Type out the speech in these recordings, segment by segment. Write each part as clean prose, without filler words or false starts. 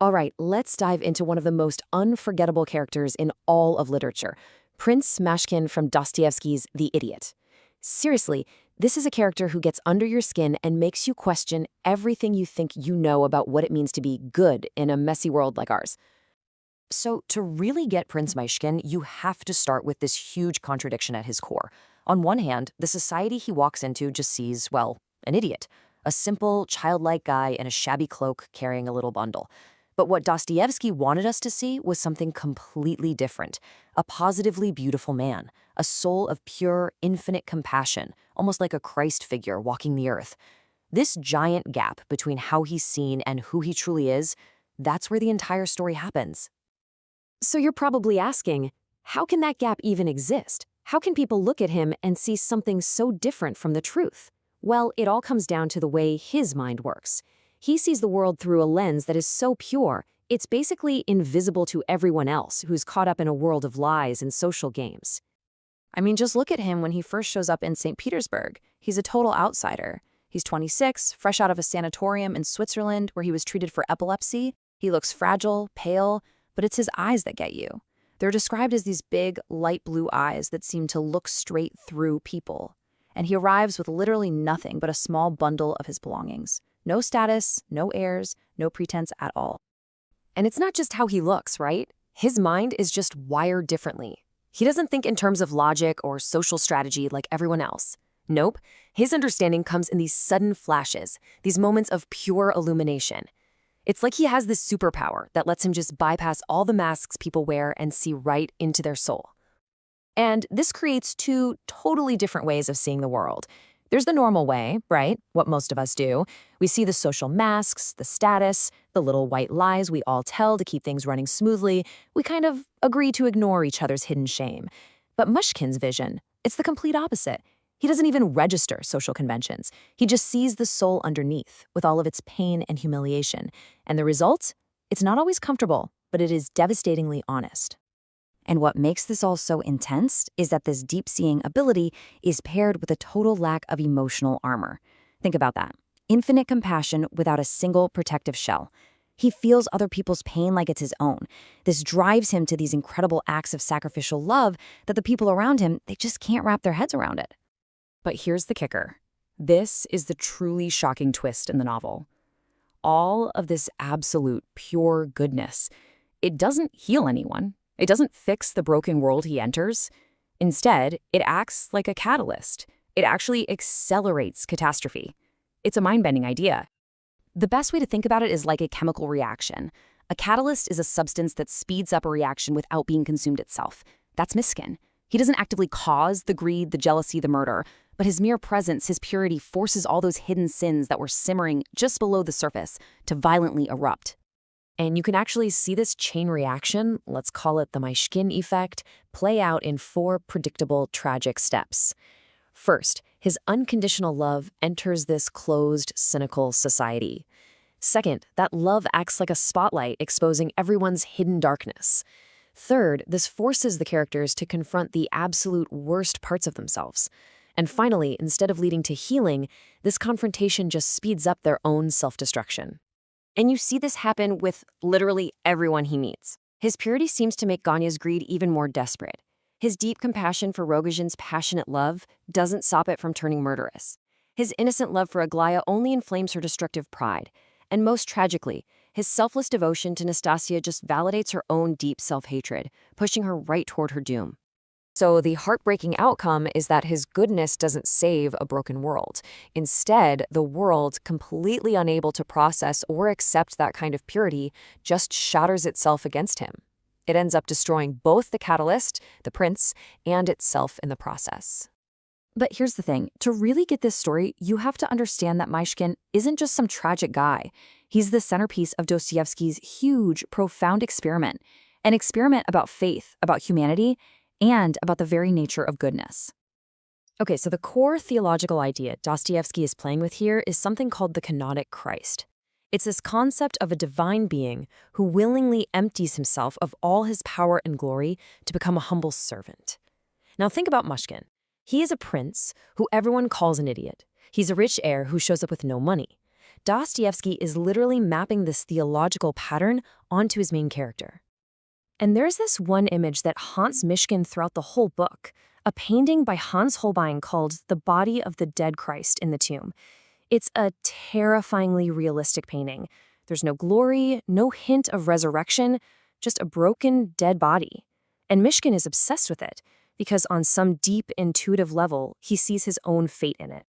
All right, let's dive into one of the most unforgettable characters in all of literature, Prince Myshkin from Dostoevsky's The Idiot. Seriously, this is a character who gets under your skin and makes you question everything you think you know about what it means to be good in a messy world like ours. So, to really get Prince Myshkin, you have to start with this huge contradiction at his core. On one hand, the society he walks into just sees, well, an idiot, a simple, childlike guy in a shabby cloak carrying a little bundle. But what Dostoevsky wanted us to see was something completely different, a positively beautiful man, a soul of pure, infinite compassion, almost like a Christ figure walking the earth. This giant gap between how he's seen and who he truly is, that's where the entire story happens. So you're probably asking, how can that gap even exist? How can people look at him and see something so different from the truth? Well, it all comes down to the way his mind works. He sees the world through a lens that is so pure, it's basically invisible to everyone else who's caught up in a world of lies and social games. I mean, just look at him when he first shows up in St. Petersburg. He's a total outsider. He's 26, fresh out of a sanatorium in Switzerland where he was treated for epilepsy. He looks fragile, pale, but it's his eyes that get you. They're described as these big, light blue eyes that seem to look straight through people. And he arrives with literally nothing but a small bundle of his belongings. No status, no heirs, no pretense at all. And it's not just how he looks, right? His mind is just wired differently. He doesn't think in terms of logic or social strategy like everyone else. Nope, his understanding comes in these sudden flashes, these moments of pure illumination. It's like he has this superpower that lets him just bypass all the masks people wear and see right into their soul. And this creates two totally different ways of seeing the world. There's the normal way, right? What most of us do. We see the social masks, the status, the little white lies we all tell to keep things running smoothly. We kind of agree to ignore each other's hidden shame. But Myshkin's vision, it's the complete opposite. He doesn't even register social conventions. He just sees the soul underneath, with all of its pain and humiliation. And the result? It's not always comfortable, but it is devastatingly honest. And what makes this all so intense is that this deep-seeing ability is paired with a total lack of emotional armor. Think about that. Infinite compassion without a single protective shell. He feels other people's pain like it's his own. This drives him to these incredible acts of sacrificial love that the people around him, they just can't wrap their heads around it. But here's the kicker. This is the truly shocking twist in the novel. All of this absolute, pure goodness, it doesn't heal anyone. It doesn't fix the broken world he enters. Instead, it acts like a catalyst. It actually accelerates catastrophe. It's a mind-bending idea. The best way to think about it is like a chemical reaction. A catalyst is a substance that speeds up a reaction without being consumed itself. That's Myshkin. He doesn't actively cause the greed, the jealousy, the murder, but his mere presence, his purity, forces all those hidden sins that were simmering just below the surface to violently erupt. And you can actually see this chain reaction, let's call it the Myshkin effect, play out in 4 predictable, tragic steps. First, his unconditional love enters this closed, cynical society. Second, that love acts like a spotlight, exposing everyone's hidden darkness. Third, this forces the characters to confront the absolute worst parts of themselves. And finally, instead of leading to healing, this confrontation just speeds up their own self-destruction. And you see this happen with literally everyone he meets. His purity seems to make Ganya's greed even more desperate. His deep compassion for Rogojin's passionate love doesn't stop it from turning murderous. His innocent love for Aglaya only inflames her destructive pride. And most tragically, his selfless devotion to Nastasia just validates her own deep self-hatred, pushing her right toward her doom. So the heartbreaking outcome is that his goodness doesn't save a broken world. Instead, the world, completely unable to process or accept that kind of purity, just shatters itself against him. It ends up destroying both the catalyst, the prince, and itself in the process. But here's the thing. To really get this story, you have to understand that Myshkin isn't just some tragic guy. He's the centerpiece of Dostoevsky's huge, profound experiment. An experiment about faith, about humanity, and about the very nature of goodness. Okay, so the core theological idea Dostoevsky is playing with here is something called the kenotic Christ. It's this concept of a divine being who willingly empties himself of all his power and glory to become a humble servant. Now think about Myshkin. He is a prince who everyone calls an idiot. He's a rich heir who shows up with no money. Dostoevsky is literally mapping this theological pattern onto his main character. And there's this one image that haunts Myshkin throughout the whole book, a painting by Hans Holbein called The Body of the Dead Christ in the Tomb. It's a terrifyingly realistic painting. There's no glory, no hint of resurrection, just a broken, dead body. And Myshkin is obsessed with it, because on some deep, intuitive level, he sees his own fate in it.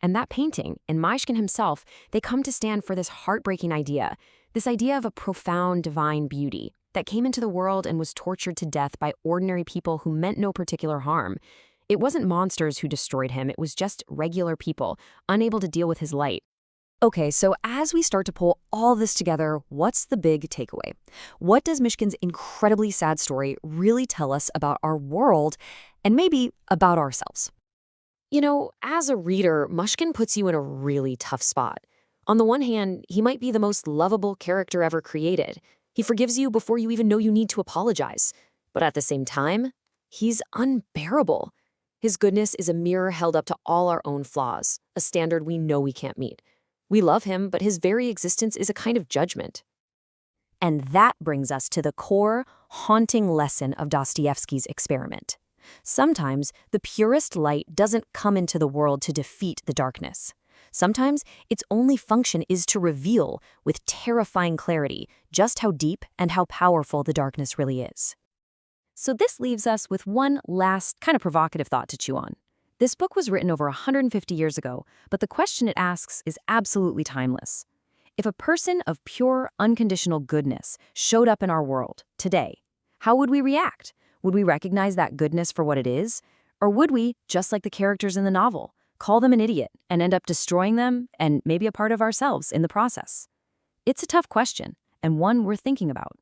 And that painting, and Myshkin himself, they come to stand for this heartbreaking idea, this idea of a profound divine beauty that came into the world and was tortured to death by ordinary people who meant no particular harm. It wasn't monsters who destroyed him, it was just regular people, unable to deal with his light. Okay, so as we start to pull all this together, what's the big takeaway? What does Myshkin's incredibly sad story really tell us about our world and maybe about ourselves? You know, as a reader, Myshkin puts you in a really tough spot. On the one hand, he might be the most lovable character ever created. He forgives you before you even know you need to apologize. But at the same time, he's unbearable. His goodness is a mirror held up to all our own flaws, a standard we know we can't meet. We love him, but his very existence is a kind of judgment. And that brings us to the core, haunting lesson of Dostoevsky's experiment. Sometimes the purest light doesn't come into the world to defeat the darkness. Sometimes its only function is to reveal, with terrifying clarity, just how deep and how powerful the darkness really is. So this leaves us with one last kind of provocative thought to chew on. This book was written over 150 years ago, but the question it asks is absolutely timeless. If a person of pure, unconditional goodness showed up in our world today, how would we react? Would we recognize that goodness for what it is? Or would we, just like the characters in the novel, call them an idiot and end up destroying them and maybe a part of ourselves in the process? It's a tough question, and one we're thinking about.